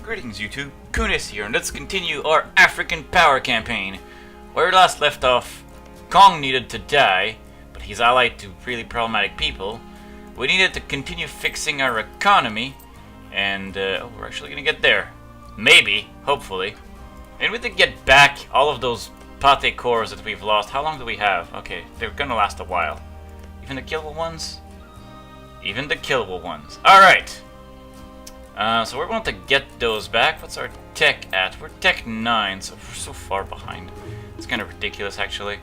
Greetings YouTube, Khundes here, and let's continue our African power campaign. Where we last left off, Kong needed to die, but he's allied to really problematic people. We needed to continue fixing our economy, and we're actually gonna get there. Maybe, hopefully. And we did get back all of those pate cores that we've lost. How long do we have? Okay, they're gonna last a while. Even the killable ones? Even the killable ones. Alright. So we're going to get those back. What's our tech at? We're tech 9, so we're so far behind. It's kind of ridiculous, actually.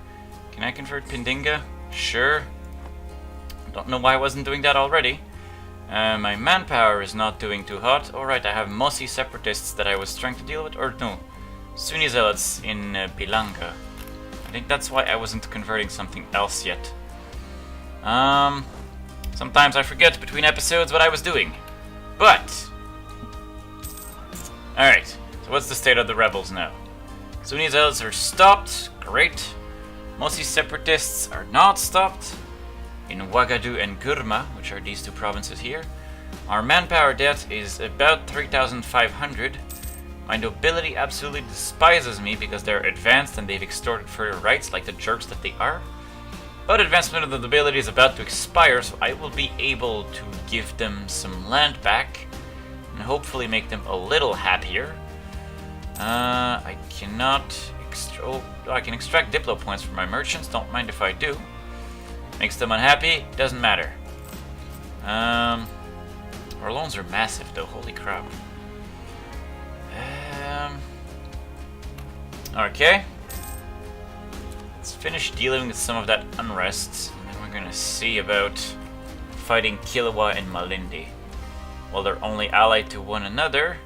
Can I convert Pindinga? Sure. Don't know why I wasn't doing that already. My manpower is not doing too hot. Alright, I have Mosi separatists that I was trying to deal with. Or no, Sunni zealots in Pilanga. I think that's why I wasn't converting something else yet. Sometimes I forget between episodes what I was doing. But alright, so what's the state of the rebels now? Sunni zealots are stopped, great. Mosi separatists are not stopped. In Ouagadougou and Gurma, which are these two provinces here. Our manpower debt is about 3,500. My nobility absolutely despises me because they're advanced and they've extorted further rights like the jerks that they are. But advancement of the nobility is about to expire, so I will be able to give them some land back and hopefully make them a little happier. I cannot I can extract Diplo points from my merchants, don't mind if I do. Makes them unhappy, doesn't matter. Our loans are massive though, holy crap. Okay. Let's finish dealing with some of that unrest, and then we're gonna see about fighting Kilwa and Malindi. Well, they're only allied to one another,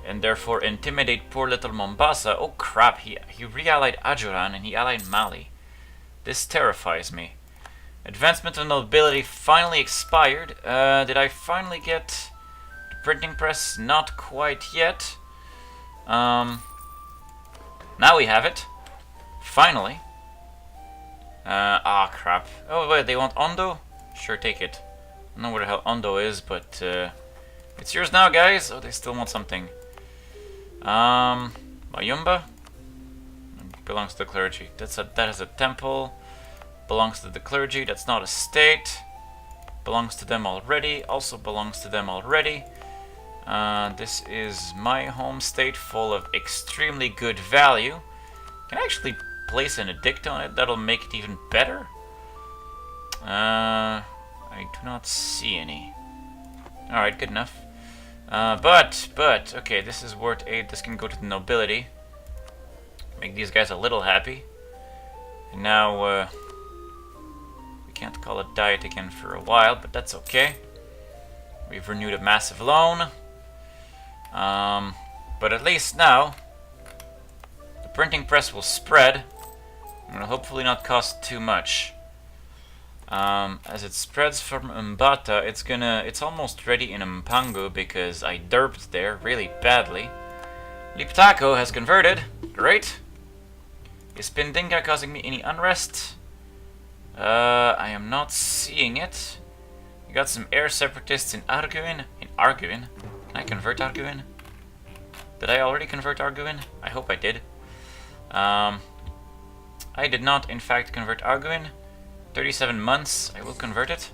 and therefore intimidate poor little Mombasa. Oh crap, he re-allied Ajuran and he allied Mali. This terrifies me. Advancement of nobility finally expired. Did I finally get the printing press? Not quite yet. Now we have it. Finally. Crap. Oh wait, they want Ondo? Sure, take it. I don't know where the hell Ondo is, but it's yours now, guys. Oh, they still want something. Mayumba belongs to the clergy. That is a temple. Belongs to the clergy. That's not a state. Belongs to them already. Also belongs to them already. This is my home state, full of extremely good value. Can I actually place an edict on it? That'll make it even better. I do not see any. Alright, good enough. But, okay, this is worth 8. This can go to the nobility. Make these guys a little happy. And now, we can't call it diet again for a while, but that's okay. We've renewed a massive loan. But at least now, the printing press will spread. And will hopefully not cost too much. As it spreads from Mbata, it's almost ready in Mpangu because I derped there really badly. Liptako has converted. Great. Is Pindinga causing me any unrest? I am not seeing it. You got some air separatists in Arguin. Can I convert Arguin? Did I already convert Arguin? I hope I did. I did not, in fact, convert Arguin. 37 months, I will convert it.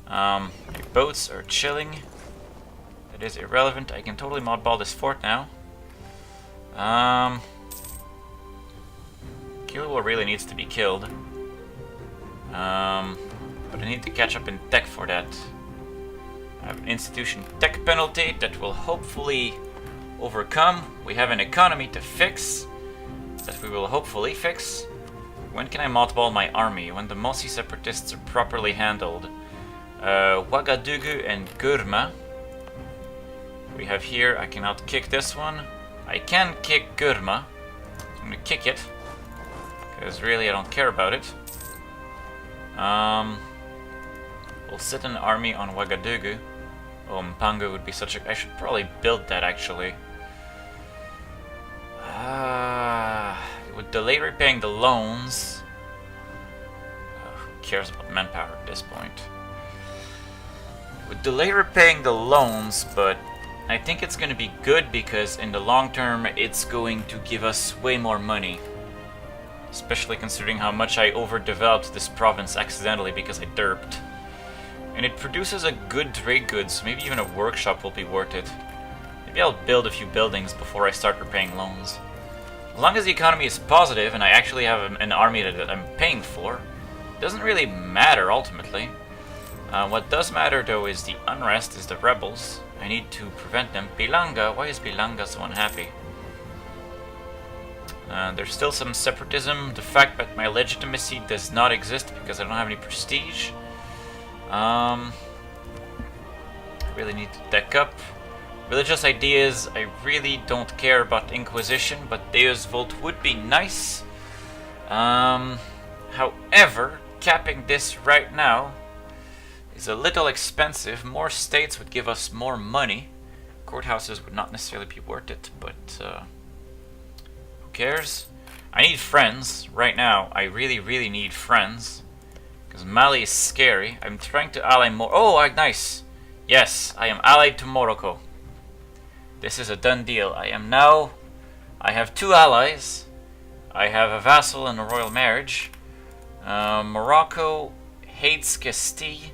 Your boats are chilling. That is irrelevant. I can totally modball this fort now. Kilwa really needs to be killed. But I need to catch up in tech for that. I have an institution tech penalty that will hopefully overcome. We have an economy to fix. That we will hopefully fix. When can I mothball my army? When the Mosi separatists are properly handled. Ouagadougou and Gurma. We have here, I cannot kick this one. I can kick Gurma. I'm gonna kick it. Because really I don't care about it. We'll set an army on Ouagadougou. Oh, Mpangu would be such a... I should probably build that actually. It would delay repaying the loans. Who cares about manpower at this point? It would delay repaying the loans, but I think it's going to be good because in the long term it's going to give us way more money. Especially considering how much I overdeveloped this province accidentally because I derped. And it produces a good trade goods, maybe even a workshop will be worth it. Maybe I'll build a few buildings before I start repaying loans. As long as the economy is positive and I actually have an army that I'm paying for, it doesn't really matter ultimately. What does matter though is the unrest, is the rebels. I need to prevent them. Bilanga, why is Bilanga so unhappy? There's still some separatism. The fact that my legitimacy does not exist because I don't have any prestige. I really need to deck up. Religious ideas, I really don't care about Inquisition, but Deus Vult would be nice. However, capping this right now is a little expensive. More states would give us more money. Courthouses would not necessarily be worth it, but who cares? I need friends right now. I really need friends. Because Mali is scary. I'm trying to ally more. Oh, nice. Yes, I am allied to Morocco. This is a done deal. I have 2 allies. I have a vassal and a royal marriage. Morocco hates Castile,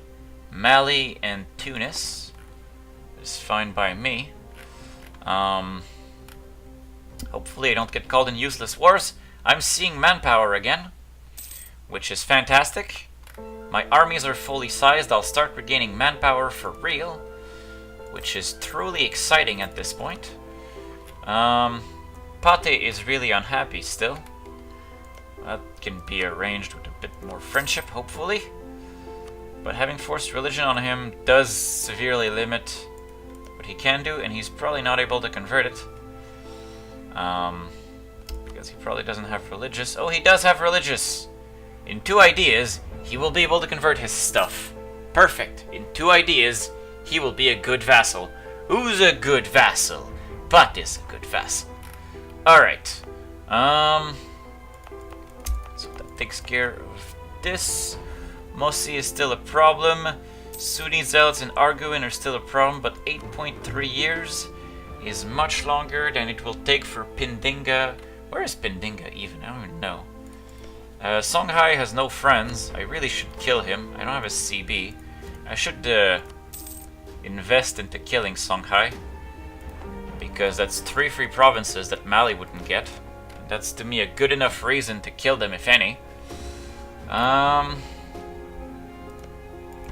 Mali, and Tunis. It's fine by me. Hopefully I don't get called in useless wars. I'm seeing manpower again, which is fantastic. My armies are fully sized. I'll start regaining manpower for real, which is truly exciting at this point. Pate is really unhappy still. That can be arranged with a bit more friendship, hopefully. But having forced religion on him does severely limit what he can do, and he's probably not able to convert it. Because he probably doesn't have religious. Oh, he does have religious! In 2 ideas, he will be able to convert his stuff. Perfect. In 2 ideas, he will be a good vassal. Who's a good vassal? But is a good vassal. Alright. So that takes care of this. Mosi is still a problem. Sunni Zealots and Arguin are still a problem, but 8.3 years is much longer than it will take for Pindinga. Where is Pindinga even? I don't even know. Songhai has no friends. I really should kill him. I don't have a CB. I should invest into killing Songhai, because that's 3 free provinces that Mali wouldn't get. That's to me a good enough reason to kill them, if any. And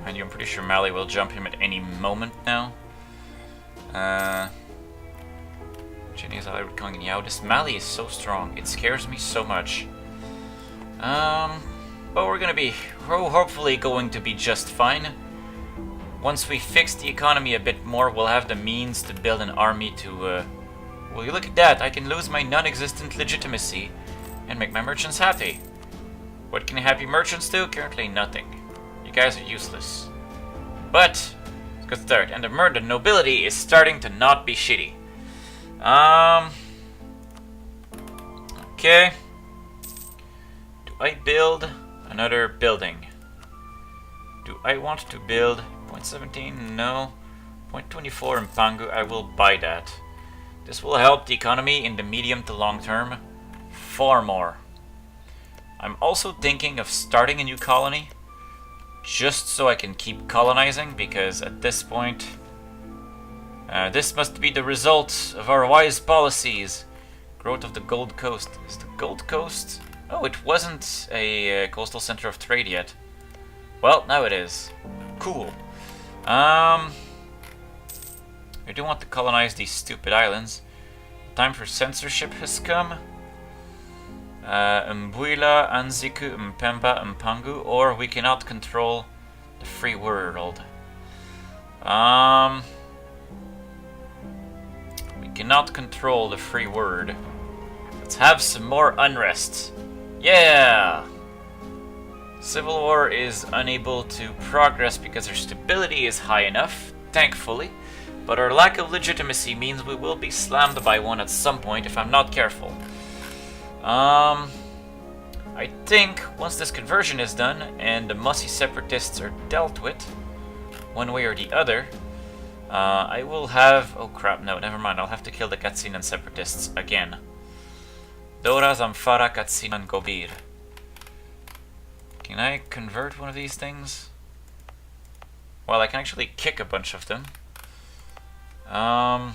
I'm pretty sure Mali will jump him at any moment now. Chinese allied with Kong and Yao. This Mali is so strong. It scares me so much. But we're hopefully going to be just fine. Once we fix the economy a bit more, we'll have the means to build an army to, well, you look at that, I can lose my non-existent legitimacy and make my merchants happy. What can happy merchants do? Currently nothing. You guys are useless. But, let's get started. And the nobility is starting to not be shitty. Okay. Do I build another building? Do I want to build 0.17? No. 0.24 in Pangu, I will buy that. This will help the economy in the medium to long term far more. I'm also thinking of starting a new colony, just so I can keep colonizing, because at this point, this must be the result of our wise policies. Growth of the Gold Coast. Is the Gold Coast? Oh, it wasn't a coastal center of trade yet. Well, now it is. Cool. I do want to colonize these stupid islands. Time for censorship has come. Mbuila, Anziku, Mpemba, Mpangu, or we cannot control the free world. We cannot control the free word. Let's have some more unrest. Yeah! Civil War is unable to progress because our stability is high enough, thankfully, but our lack of legitimacy means we will be slammed by one at some point if I'm not careful. I think once this conversion is done and the Mussi separatists are dealt with, one way or the other, I will have... Oh crap, no, never mind. I'll have to kill the Katsinan separatists again. Dora, Zamfara, Katsinan, Gobir. Can I convert one of these things? Well, I can actually kick a bunch of them. I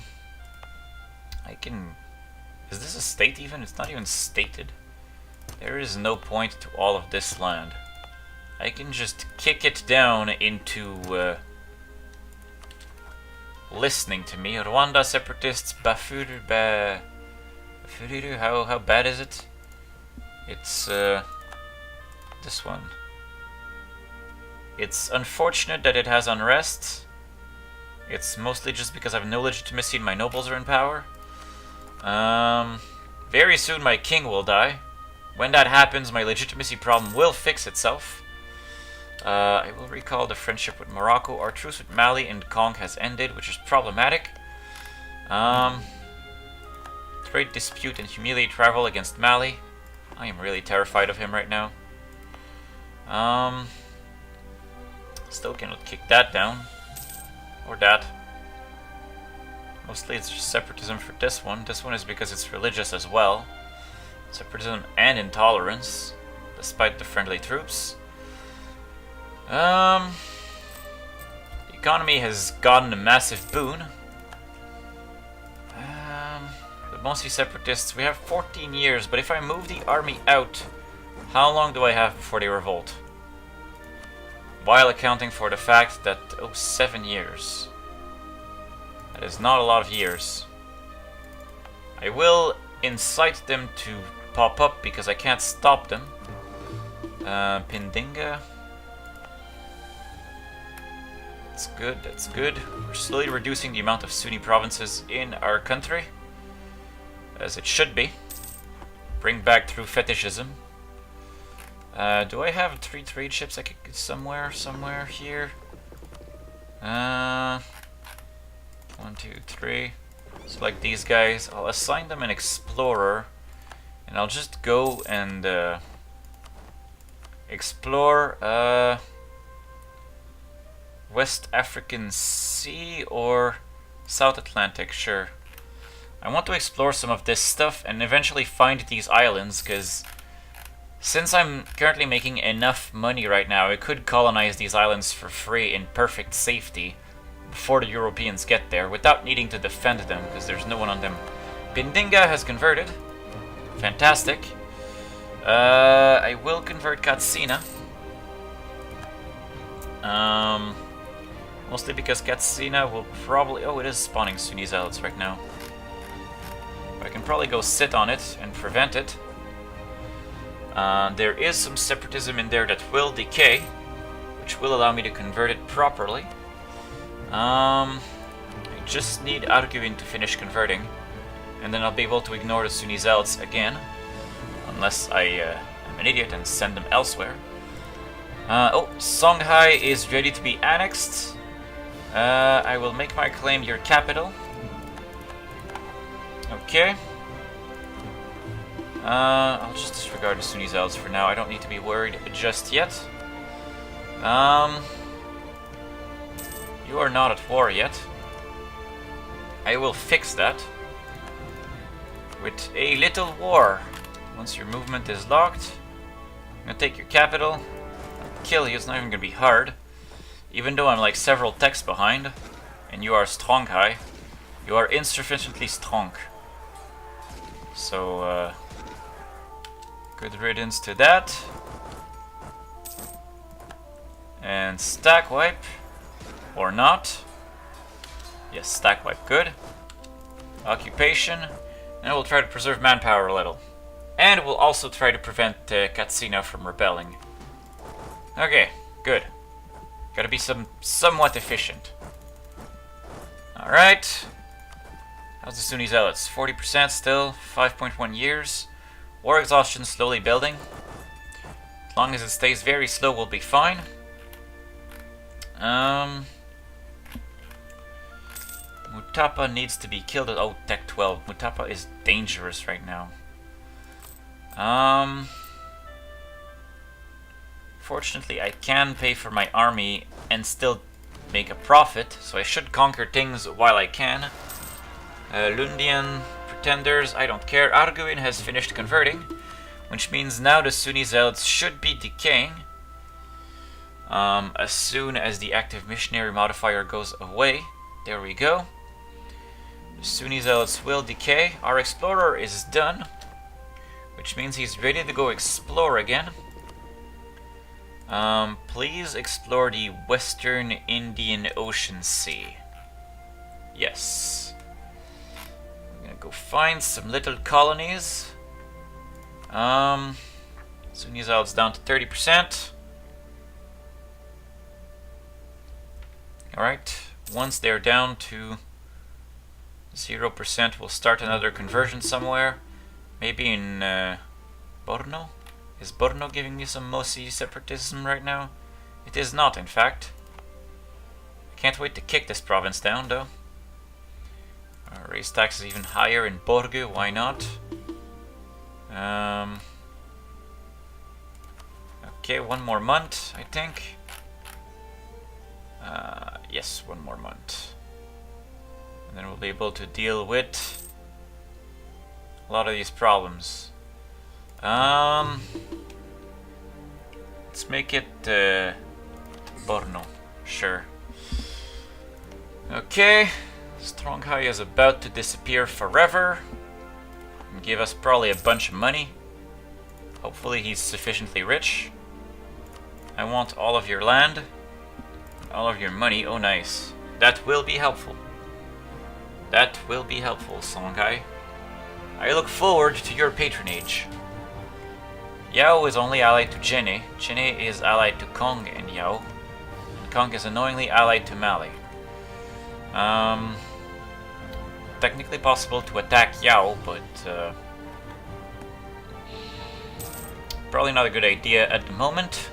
can... Is this a state even? It's not even stated. There is no point to all of this land. I can just kick it down into listening to me. Rwanda separatists, Bafuru, Bafuru, how bad is it? It's this one. It's unfortunate that it has unrest. It's mostly just because I have no legitimacy and my nobles are in power. Very soon my king will die. When that happens, my legitimacy problem will fix itself. I will recall the friendship with Morocco. Our truce with Mali and Kongo has ended, which is problematic. Trade dispute and humiliate travel against Mali. I am really terrified of him right now. Still cannot kick that down. Or that. Mostly it's just separatism for this one. This one is because it's religious as well. Separatism and intolerance, despite the friendly troops. The economy has gotten a massive boon. The mostly separatists, we have 14 years, but if I move the army out, how long do I have before they revolt? While accounting for the fact that, 7 years. That is not a lot of years. I will incite them to pop up because I can't stop them. Pindinga. That's good, that's good. We're slowly reducing the amount of Sunni provinces in our country. As it should be. Bring back true fetishism. Do I have 3 trade ships I could get somewhere here? 1, 2, 3. So like these guys, I'll assign them an explorer. And I'll just go and explore West African Sea or South Atlantic, sure. I want to explore some of this stuff and eventually find these islands, because since I'm currently making enough money right now, I could colonize these islands for free in perfect safety before the Europeans get there, without needing to defend them, because there's no one on them. Pindinga has converted. Fantastic. I will convert Katsina. Mostly because Katsina will probably... Oh, it is spawning Sunni zealots right now. I can probably go sit on it and prevent it. There is some separatism in there that will decay, which will allow me to convert it properly. I just need Arguin to finish converting, and then I'll be able to ignore the Sunni zealots again, unless I am an idiot and send them elsewhere. Songhai is ready to be annexed. I will make my claim your capital. Okay. I'll just disregard the Sunni zealots for now. I don't need to be worried just yet. You are not at war yet. I will fix that with a little war. Once your movement is locked, I'm gonna take your capital, kill you. It's not even gonna be hard. Even though I'm like several techs behind, and you are strong high, you are insufficiently strong. So, good riddance to that. And stack wipe. Or not. Yes, stack wipe, good. Occupation. And we'll try to preserve manpower a little. And we'll also try to prevent Katsina from rebelling. Okay, good. Gotta be somewhat efficient. Alright. How's the Sunni zealots? 40% still, 5.1 years. War exhaustion slowly building. As long as it stays very slow, we'll be fine. Mutapa needs to be killed at Tech 12. Mutapa is dangerous right now. Fortunately, I can pay for my army and still make a profit, so I should conquer things while I can. Lundian pretenders, I don't care. Arguin has finished converting, which means now the Sunni zealots should be decaying. As soon as the active missionary modifier goes away. There we go. The Sunni zealots will decay. Our explorer is done, which means he's ready to go explore again. Please explore the Western Indian Ocean Sea. Yes. We're gonna go find some little colonies. Sunni zealots down to 30%. Alright, once they're down to 0%, we'll start another conversion somewhere. Maybe in Borno? Is Borno giving me some Mosi separatism right now? It is not, in fact. I can't wait to kick this province down, though. Raise taxes even higher in Borgu, why not? Okay, one more month, I think. Yes, one more month. And then we'll be able to deal with a lot of these problems. Let's make it Borno, sure. Okay, Stronghai is about to disappear forever and give us probably a bunch of money. Hopefully he's sufficiently rich. I want all of your land. All of your money. Oh, nice. That will be helpful. That will be helpful, Songhai. I look forward to your patronage. Yao is only allied to Jene. Jene is allied to Kong and Yao. And Kong is annoyingly allied to Mali. Technically possible to attack Yao, but probably not a good idea at the moment.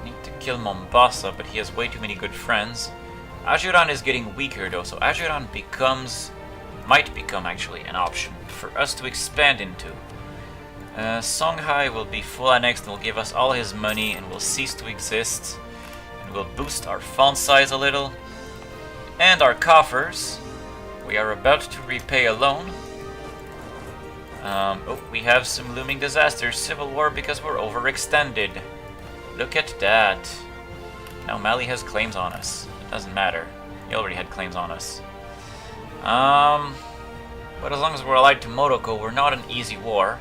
Need to kill Mombasa, but he has way too many good friends. Ajuran is getting weaker though, so Ajuran might become actually an option for us to expand into. Songhai will be full annexed and will give us all his money and will cease to exist. And will boost our font size a little. And our coffers. We are about to repay a loan. Oh, we have some looming disasters. Civil war because we're overextended. Look at that. Now Mali has claims on us. It doesn't matter. He already had claims on us. But as long as we're allied to Morocco, we're not an easy war.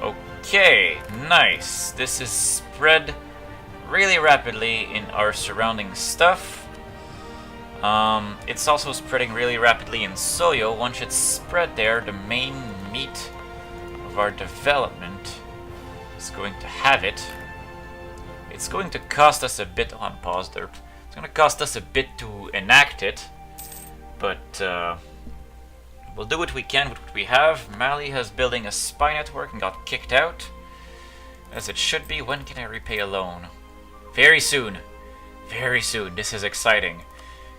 Okay, nice. This is spread really rapidly in our surrounding stuff. It's also spreading really rapidly in Soyo. Once it's spread there, the main meat of our development is going to have it. It's going to cost us a bit on pause there. It's going to cost us a bit to enact it, but we'll do what we can with what we have. Mali has building a spy network and got kicked out, as it should be. When can I repay a loan? Very soon. Very soon. This is exciting.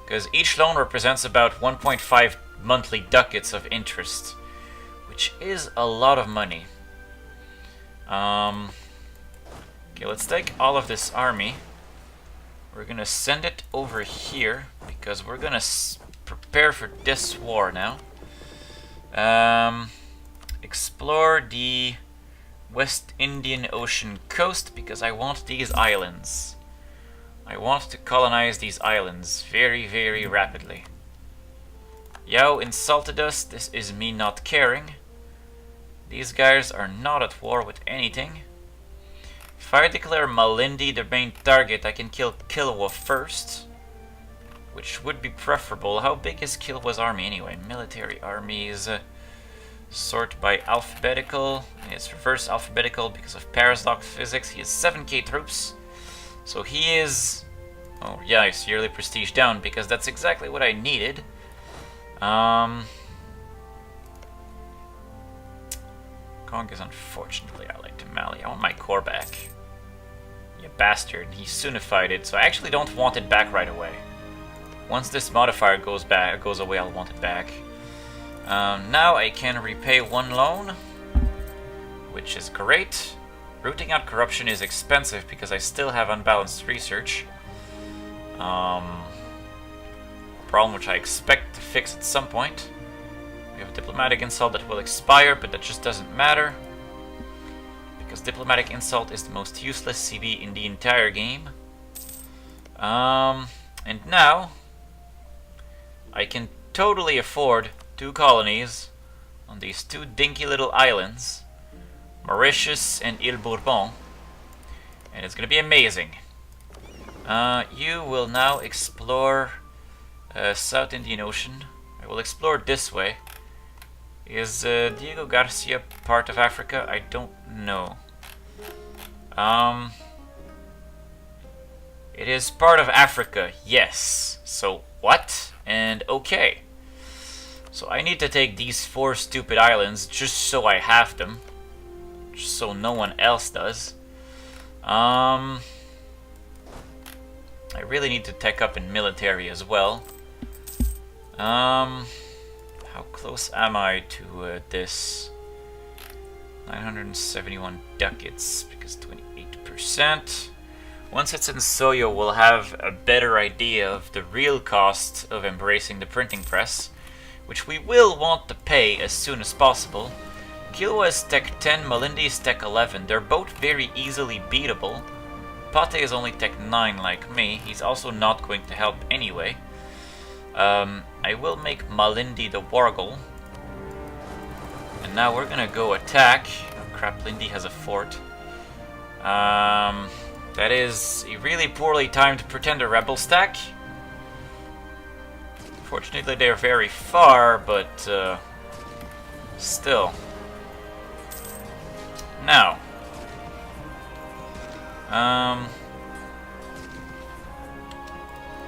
Because each loan represents about 1.5 monthly ducats of interest, which is a lot of money. Okay, let's take all of this army. We're gonna send it over here because we're gonna prepare for this war now. Explore the West Indian Ocean coast because I want these islands. I want to colonize these islands very, very rapidly. Yao insulted us. This is me not caring. These guys are not at war with anything. If I declare Malindi the main target, I can kill Kilwa first, which would be preferable. How big is Kilwa's army anyway? Military armies sort by alphabetical. It's reverse alphabetical because of paradox physics. He has 7k troops. So he is... Oh yeah, his yearly prestige down because that's exactly what I needed. Kong is unfortunately allied to Mali. I want my core back. You bastard. He Sunified it, so I actually don't want it back right away. Once this modifier goes away, I'll want it back. Now I can repay one loan, which is great. Rooting out corruption is expensive because I still have unbalanced research. Problem which I expect to fix at some point. We have a diplomatic insult that will expire, but that just doesn't matter. Because diplomatic insult is the most useless CB in the entire game. And now I can totally afford 2 colonies on these 2 dinky little islands, Mauritius and Ile Bourbon, and it's gonna be amazing. You will now explore South Indian Ocean. I will explore this way. Is Diego Garcia part of Africa? I don't know. It is part of Africa, yes. So what? And okay. So I need to take these 4 stupid islands just so I have them. Just so no one else does. I really need to tech up in military as well. How close am I to this? 971 ducats, because 28%. Once it's in Soyo, we'll have a better idea of the real cost of embracing the printing press, which we will want to pay as soon as possible. Kilwa is Tech 10, Malindi is Tech 11. They're both very easily beatable. Pate is only Tech 9 like me. He's also not going to help anyway. I will make Malindi the Wargle. And now we're gonna go attack. Oh crap, Lindy has a fort. That is a really poorly timed pretender rebel stack. Fortunately, they're very far, but still. Now,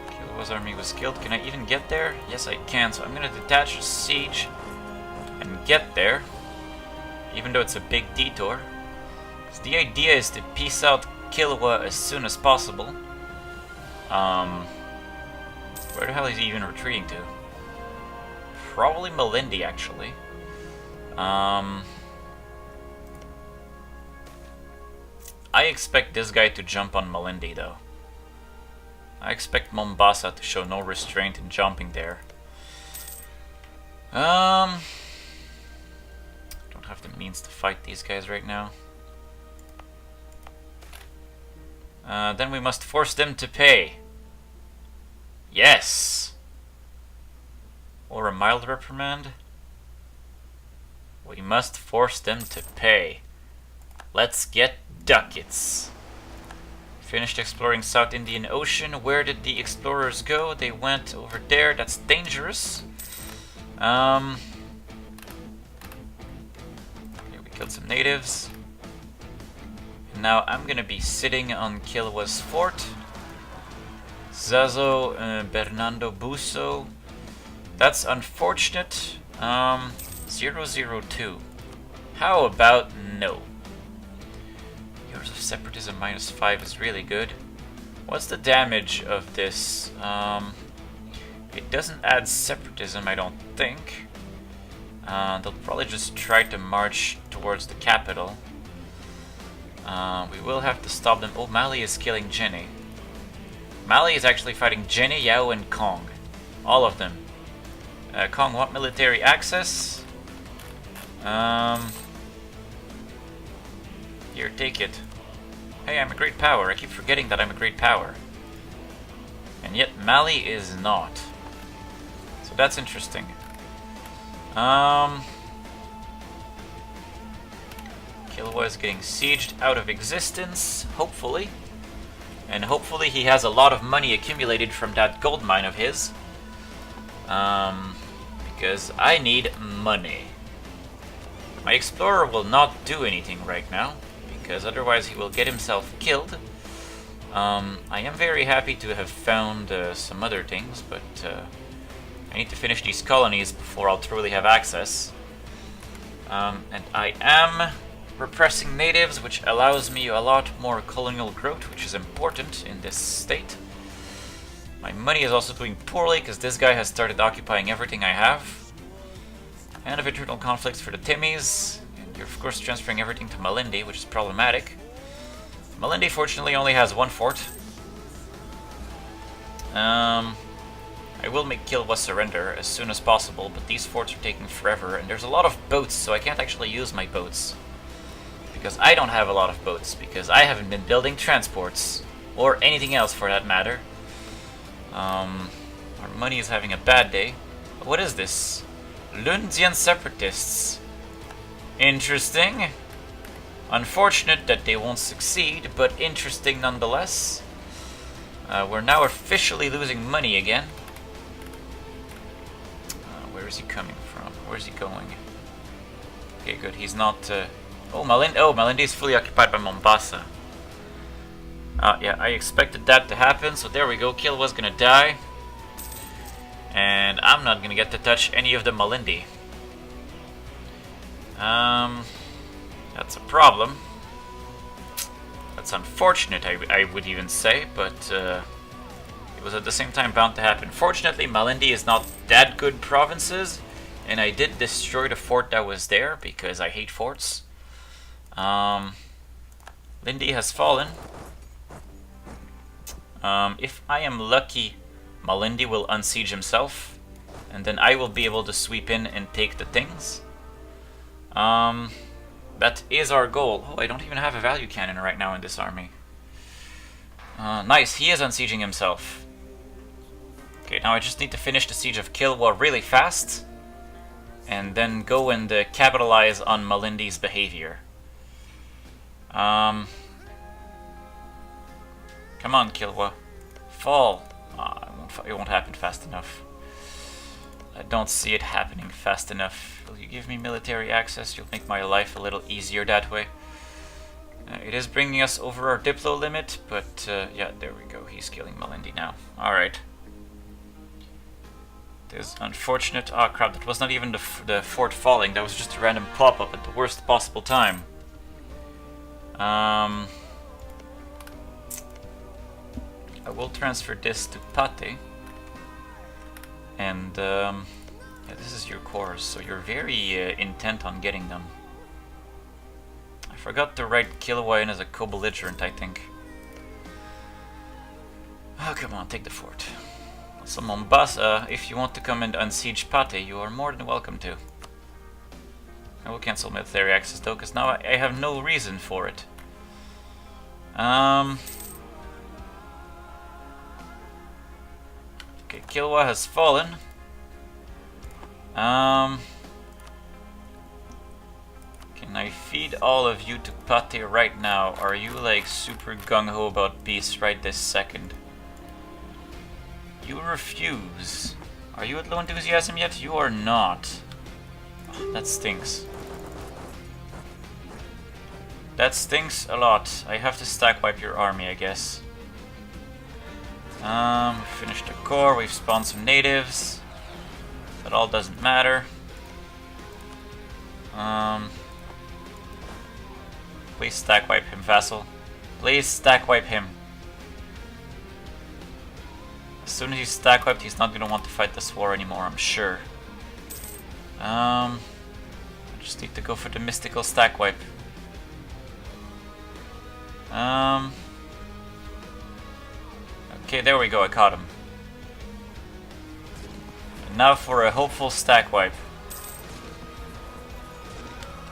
Kilwa's army was killed. Can I even get there? Yes, I can. So I'm gonna detach a siege and get there, even though it's a big detour. So the idea is to peace out Kilwa as soon as possible. Where the hell is he even retreating to? Probably Malindi, actually. I expect this guy to jump on Malindi, though. I expect Mombasa to show no restraint in jumping there. Don't have the means to fight these guys right now. Then we must force them to pay. Yes! Or a mild reprimand. We must force them to pay. Let's get ducats. Finished exploring South Indian Ocean. Where did the explorers go? They went over there. That's dangerous. Here we killed some natives. Now I'm gonna be sitting on Kilwa's fort. Zazo, Bernardo Busso. That's unfortunate. 002. How about no? Years of Separatism -5 is really good. What's the damage of this? It doesn't add separatism, I don't think. They'll probably just try to march towards the capital. We will have to stop them. Oh, Mali is killing Jenny. Mali is actually fighting Jenny, Yao, and Kong. All of them. Kong want military access. Here, take it. Hey, I'm a great power. I keep forgetting that I'm a great power. And yet Mali is not. So that's interesting. Kilwa is getting sieged out of existence, hopefully. And hopefully he has a lot of money accumulated from that gold mine of his. Because I need money. My explorer will not do anything right now, because otherwise he will get himself killed. I am very happy to have found some other things, but I need to finish these colonies before I'll truly have access. And I am repressing natives, which allows me a lot more colonial growth, which is important in this state. My money is also doing poorly, because this guy has started occupying everything I have. End of internal conflicts for the Timmies. And you're of course transferring everything to Malindi, which is problematic. Malindi fortunately only has one fort. I will make Kilwa surrender as soon as possible, but these forts are taking forever, and there's a lot of boats, so I can't actually use my boats. Because I don't have a lot of boats, because I haven't been building transports, or anything else for that matter. Our money is having a bad day. What is this? Lundian separatists. Interesting. Unfortunate that they won't succeed, but interesting nonetheless. We're now officially losing money again. Where is he coming from? Where is he going? Okay, good. He's not... Malindi is fully occupied by Mombasa. Yeah, I expected that to happen, so there we go. Kilwa's gonna die. And I'm not gonna get to touch any of the Malindi. That's a problem. That's unfortunate, I would even say, but it was at the same time bound to happen. Fortunately, Malindi is not that good provinces, and I did destroy the fort that was there, because I hate forts. Lindi has fallen. If I am lucky, Malindi will unsiege himself, and then I will be able to sweep in and take the things. That is our goal. Oh, I don't even have a value cannon right now in this army. Nice, he is unsieging himself. Okay, now I just need to finish the siege of Kilwa really fast, and then go and capitalize on Malindi's behavior. Come on, Kilwa. Fall. It won't happen fast enough. I don't see it happening fast enough. Will you give me military access? You'll make my life a little easier that way. It is bringing us over our Diplo limit, but yeah, there we go. He's killing Malindi now. Alright. It is unfortunate. Oh crap, that was not even the fort falling. That was just a random pop-up at the worst possible time. I will transfer this to Pate. And yeah, this is your cores, so you're very intent on getting them. I forgot to write Kilwa in as a co-belligerent, I think. Oh, come on, take the fort. So Mombasa, if you want to come and unsiege Pate, you are more than welcome to. I will cancel military access though, because now I have no reason for it. Okay, Kilwa has fallen. Can I feed all of you to Pate right now? Are you like super gung-ho about peace right this second? You refuse. Are you at low enthusiasm yet? You are not. Oh, that stinks. That stinks a lot. I have to stack wipe your army, I guess. Finished the core, we've spawned some natives. That all doesn't matter. Please stack wipe him, vassal. Please stack wipe him. As soon as he's stack wiped, he's not gonna want to fight this war anymore, I'm sure. I just need to go for the mystical stack wipe. Okay, there we go, I caught him. And now for a hopeful stack wipe.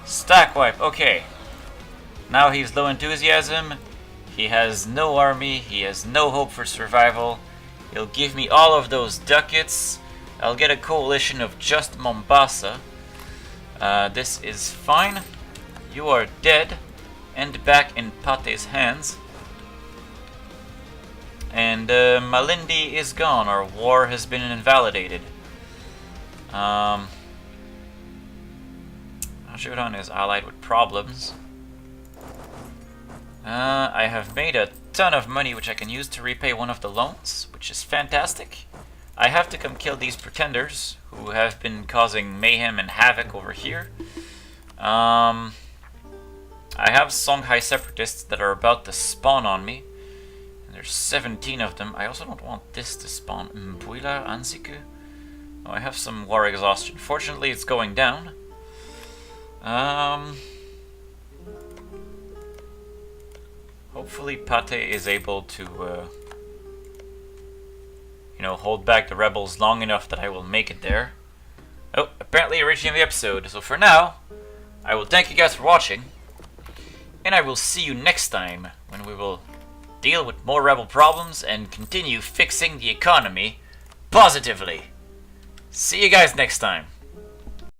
Stack wipe, okay. Now he's low enthusiasm, he has no army, he has no hope for survival. He'll give me all of those ducats. I'll get a coalition of just Mombasa. This is fine. You are dead and back in Pate's hands. And Malindi is gone. Our war has been invalidated. Ajudan is allied with problems. I have made a ton of money which I can use to repay one of the loans, which is fantastic. I have to come kill these pretenders who have been causing mayhem and havoc over here. I have Songhai separatists that are about to spawn on me. And there's 17 of them. I also don't want this to spawn. Mbuila Ansiku? Oh, I have some war exhaustion. Fortunately, it's going down. Hopefully Pate is able to, you know, hold back the rebels long enough that I will make it there. Oh, apparently reaching the episode. So for now, I will thank you guys for watching. And I will see you next time when we will deal with more rebel problems and continue fixing the economy positively. See you guys next time.